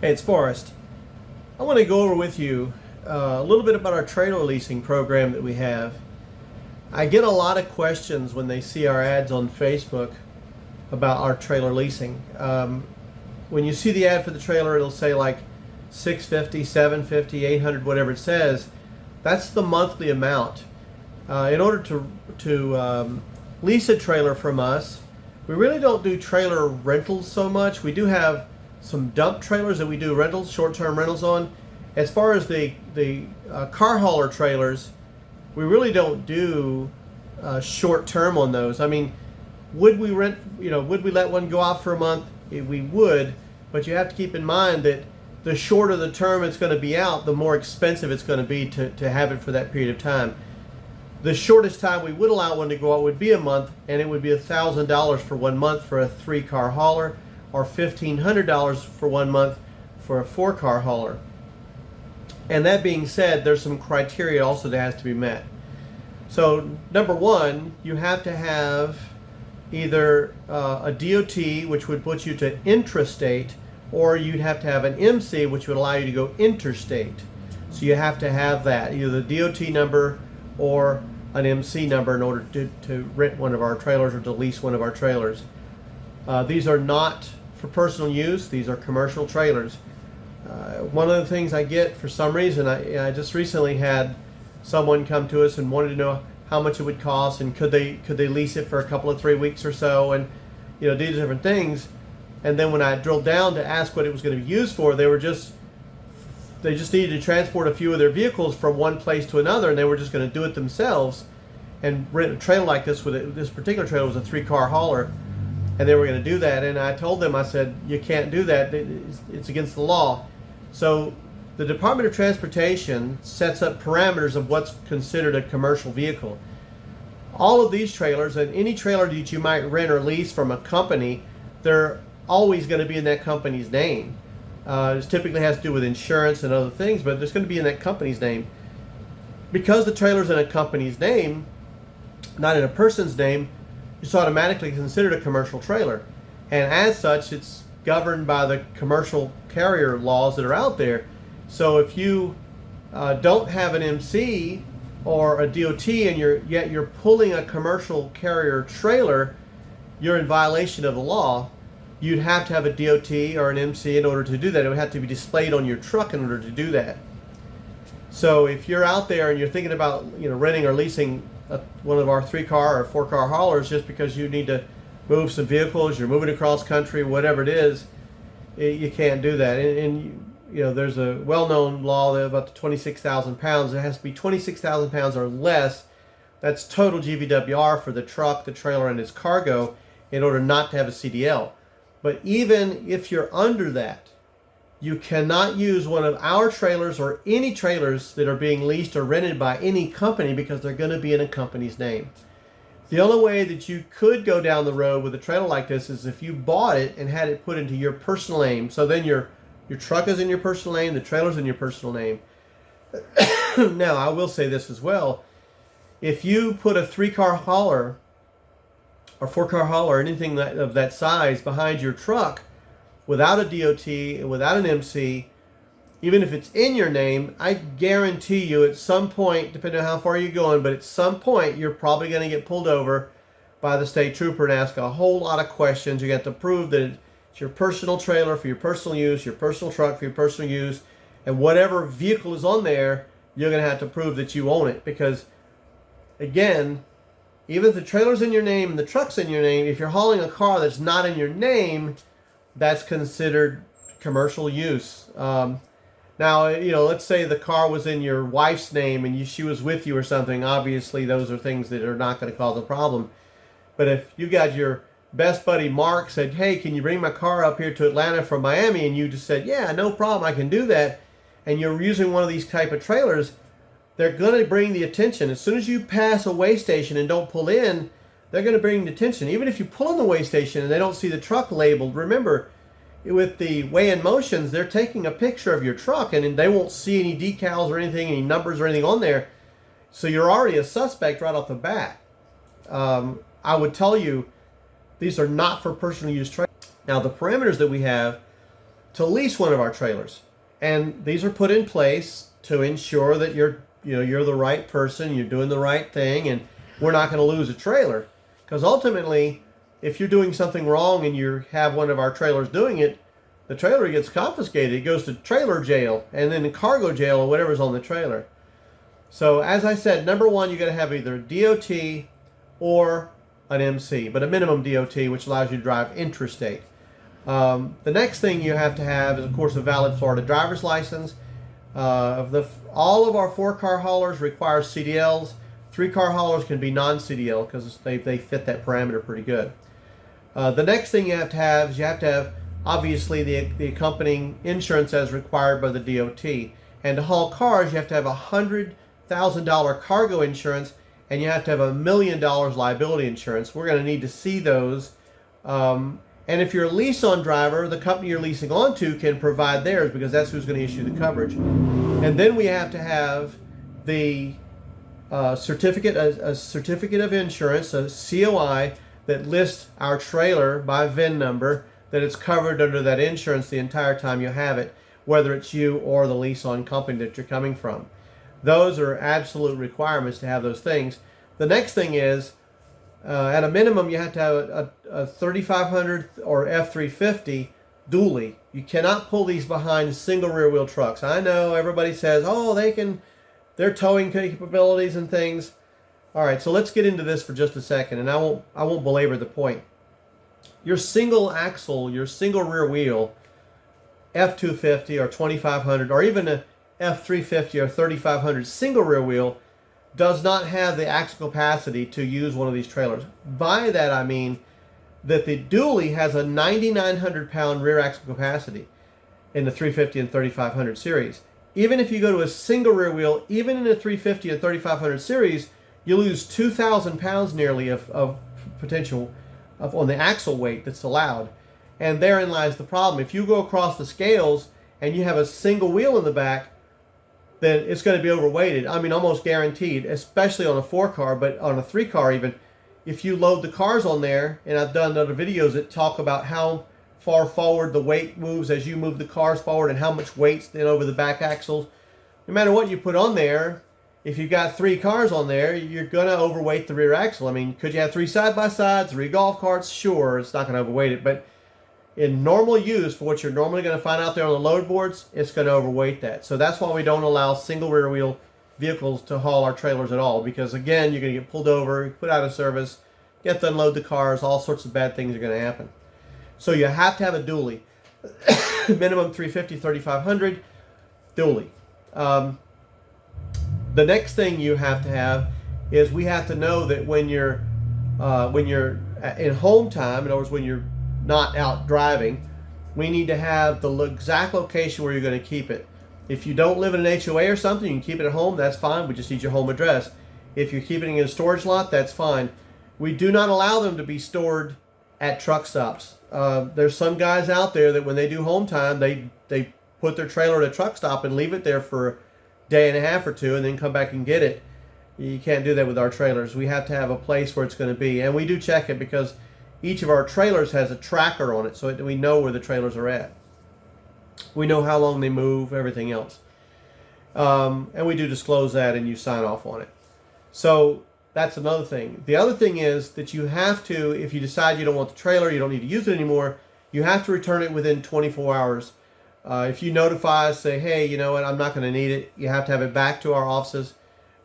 Hey, it's Forrest. I want to go over with you a little bit about our trailer leasing program that we have. I get a lot of questions when they see our ads on Facebook about our trailer leasing. When you see the ad for the trailer, it'll say like 650, 750, 800, whatever it says. That's the monthly amount. In order to lease a trailer from us, we really don't do trailer rentals so much. We do have some dump trailers that we do rentals, short-term rentals on. As far as the car hauler trailers, we really don't do short-term on those. I mean, would we rent? Would we let one go out for a month? We would, but you have to keep in mind that the shorter the term it's going to be out, the more expensive it's going to be to have it for that period of time. The shortest time we would allow one to go out would be a month, and it would be $1,000 for 1 month for a 3-car hauler, or $1,500 for 1 month for a 4-car hauler. And that being said, there's some criteria also that has to be met. So number one, you have to have either a DOT, which would put you to intrastate, or you'd have to have an MC, which would allow you to go interstate. So you have to have that, either the DOT number or an MC number in order to rent one of our trailers or to lease one of our trailers. These are not for personal use. These are commercial trailers. One of the things I get, for some reason, I just recently had someone come to us and wanted to know how much it would cost and could they lease it for a couple of 3 weeks or so, and these different things. And then when I drilled down to ask what it was going to be used for, they just needed to transport a few of their vehicles from one place to another, and they were just going to do it themselves and rent a trailer like this. This particular trailer was a 3-car hauler, and they were going to do that. And I told them, I said, you can't do that. It's against the law. So the Department of Transportation sets up parameters of what's considered a commercial vehicle. All of these trailers, and any trailer that you might rent or lease from a company, they're always going to be in that company's name. It typically has to do with insurance and other things, but it's going to be in that company's name. Because the trailer's in a company's name, not in a person's name, it's automatically considered a commercial trailer. And as such, it's governed by the commercial carrier laws that are out there. So if you don't have an MC or a DOT and yet you're pulling a commercial carrier trailer, you're in violation of the law. You'd have to have a DOT or an MC in order to do that. It would have to be displayed on your truck in order to do that. So if you're out there and you're thinking about renting or leasing one of our 3-car or 4-car haulers just because you need to move some vehicles, you're moving across country, whatever it is, you can't do that. And there's a well-known law about the 26,000 pounds. It has to be 26,000 pounds or less. That's total GVWR for the truck, the trailer, and its cargo in order not to have a CDL. But even if you're under that, you cannot use one of our trailers or any trailers that are being leased or rented by any company because they're going to be in a company's name. The only way that you could go down the road with a trailer like this is if you bought it and had it put into your personal name. So then your truck is in your personal name, the trailer's in your personal name. Now, I will say this as well. If you put a 3-car hauler or 4-car hauler or anything of that size behind your truck without a DOT and without an MC, even if it's in your name, I guarantee you at some point, depending on how far you're going, but at some point you're probably going to get pulled over by the state trooper and ask a whole lot of questions. You got to prove that it's your personal trailer for your personal use, your personal truck for your personal use, and whatever vehicle is on there, you're going to have to prove that you own it. Because again, even if the trailer's in your name and the truck's in your name, if you're hauling a car that's not in your name, that's considered commercial use. Now, let's say the car was in your wife's name and she was with you or something. Obviously, those are things that are not going to cause a problem. But if you got your best buddy Mark said, hey, can you bring my car up here to Atlanta from Miami? And you just said, yeah, no problem, I can do that. And you're using one of these type of trailers, they're going to bring the attention. As soon as you pass a weigh station and don't pull in, they're going to bring the attention. Even if you pull in the weigh station and they don't see the truck labeled, remember, with the weigh-in motions, they're taking a picture of your truck and they won't see any decals or anything, any numbers or anything on there. So you're already a suspect right off the bat. I would tell you, these are not for personal use trailers. Now, the parameters that we have to lease one of our trailers. And these are put in place to ensure that you're the right person, you're doing the right thing, and we're not going to lose a trailer. Because ultimately, if you're doing something wrong and you have one of our trailers doing it, the trailer gets confiscated. It goes to trailer jail and then cargo jail or whatever's on the trailer. So as I said, number one, you got to have either DOT or an MC, but a minimum DOT, which allows you to drive interstate. The next thing you have to have is, of course, a valid Florida driver's license. All of our 4-car haulers require CDLs. 3-car haulers can be non-CDL because they fit that parameter pretty good. The next thing you have to have is you have to have, obviously, the accompanying insurance as required by the DOT. And to haul cars, you have to have $100,000 cargo insurance, and you have to have $1 million liability insurance. We're going to need to see those. And if you're a lease-on driver, the company you're leasing onto can provide theirs because that's who's going to issue the coverage. And then we have to have the certificate of insurance, a COI, that lists our trailer by VIN number, that it's covered under that insurance the entire time you have it, whether it's you or the lease-on company that you're coming from. Those are absolute requirements to have those things. The next thing is, at a minimum, you have to have a 3500 or F350 dually. You cannot pull these behind single rear wheel trucks. I know everybody says, oh, they're towing capabilities and things. All right, so let's get into this for just a second, and I won't belabor the point. Your single axle, your single rear wheel, F250 or 2500, or even a F350 or 3500 single rear wheel, does not have the axle capacity to use one of these trailers. By that I mean that the dually has a 9,900 pound rear axle capacity in the 350 and 3500 series. Even if you go to a single rear wheel, even in the 350 and 3500 series, you lose 2,000 pounds nearly of potential on the axle weight that's allowed. And therein lies the problem. If you go across the scales and you have a single wheel in the back, then it's going to be overweighted. I mean, almost guaranteed, especially on a 4-car, but on a 3-car even. If you load the cars on there, and I've done other videos that talk about how far forward the weight moves as you move the cars forward and how much weight's then over the back axles. No matter what you put on there, if you've got 3 cars on there, you're going to overweight the rear axle. I mean, could you have 3 side-by-sides, 3 golf carts? Sure, it's not going to overweight it, but in normal use, for what you're normally going to find out there on the load boards, it's going to overweight that. So that's why we don't allow single rear wheel vehicles to haul our trailers at all, because again, you're going to get pulled over, put out of service, you have to unload the cars, all sorts of bad things are going to happen. So you have to have a dually. Minimum 350, 3500, dually. The next thing you have to have is we have to know that when you're in home time, in other words, when you're not out driving, we need to have the exact location where you're going to keep it. If you don't live in an HOA or something, you can keep it at home, that's fine. We just need your home address. If you're keeping it in a storage lot, that's fine. We do not allow them to be stored at truck stops. There's some guys out there that when they do home time, they put their trailer at a truck stop and leave it there for a day and a half or two and then come back and get it. You can't do that with our trailers. We have to have a place where it's going to be. And we do check it because each of our trailers has a tracker on it so that we know where the trailers are at. We know how long they move, everything else. And we do disclose that and you sign off on it. So that's another thing. The other thing is that you have to, if you decide you don't want the trailer, you don't need to use it anymore, you have to return it within 24 hours. If you notify us, say, hey, you know what, I'm not going to need it, you have to have it back to our offices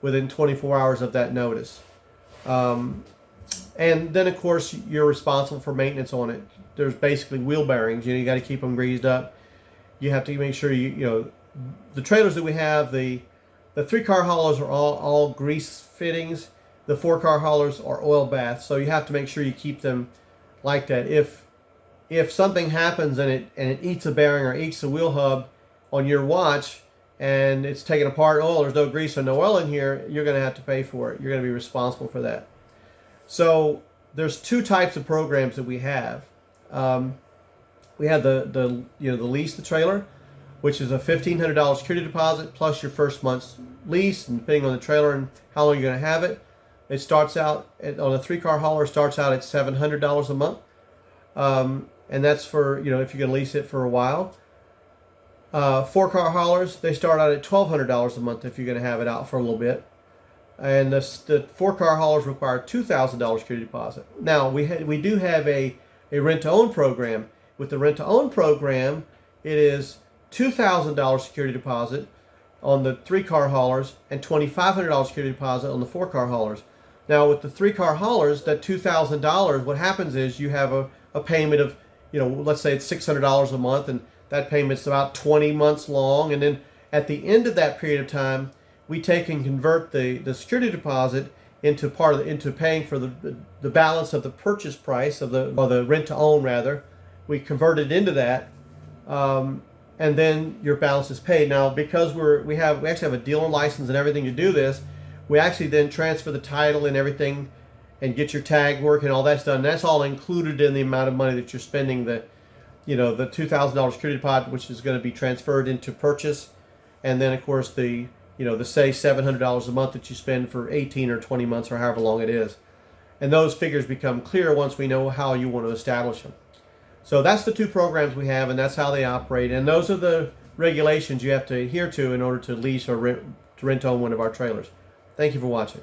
within 24 hours of that notice. And then, of course, you're responsible for maintenance on it. There's basically wheel bearings. You got to keep them greased up. You have to make sure the trailers that we have, the 3-car haulers are all grease fittings. The 4-car haulers are oil baths. So you have to make sure you keep them like that. If something happens and it eats a bearing or eats a wheel hub on your watch and it's taken apart, oh, there's no grease or no oil in here, you're going to have to pay for it. You're going to be responsible for that. So there's 2 types of programs that we have. We have the lease the trailer, which is a $1,500 security deposit plus your first month's lease, and depending on the trailer and how long you're going to have it. It starts out on a 3-car hauler starts out at $700 a month, and that's for if you're going to lease it for a while. 4-car haulers, they start out at $1,200 a month if you're going to have it out for a little bit. And the 4-car haulers require $2,000 security deposit. Now, we do have a rent-to-own program. With the rent-to-own program, it is $2,000 security deposit on the 3-car haulers and $2,500 security deposit on the 4-car haulers. Now, with the 3-car haulers, that $2,000, what happens is you have a payment of, let's say it's $600 a month, and that payment's about 20 months long. And then at the end of that period of time, we take and convert the security deposit into into paying for the balance of the purchase price or the rent to own rather. We convert it into that, and then your balance is paid. Now, because we actually have a dealer license and everything to do this, we actually then transfer the title and everything, and get your tag work and all that's done. That's all included in the amount of money that you're spending. The $2,000 security deposit, which is going to be transferred into purchase, and then of course the say $700 a month that you spend for 18 or 20 months or however long it is. And those figures become clear once we know how you want to establish them. So that's the two programs we have, and that's how they operate. And those are the regulations you have to adhere to in order to lease or rent on one of our trailers. Thank you for watching.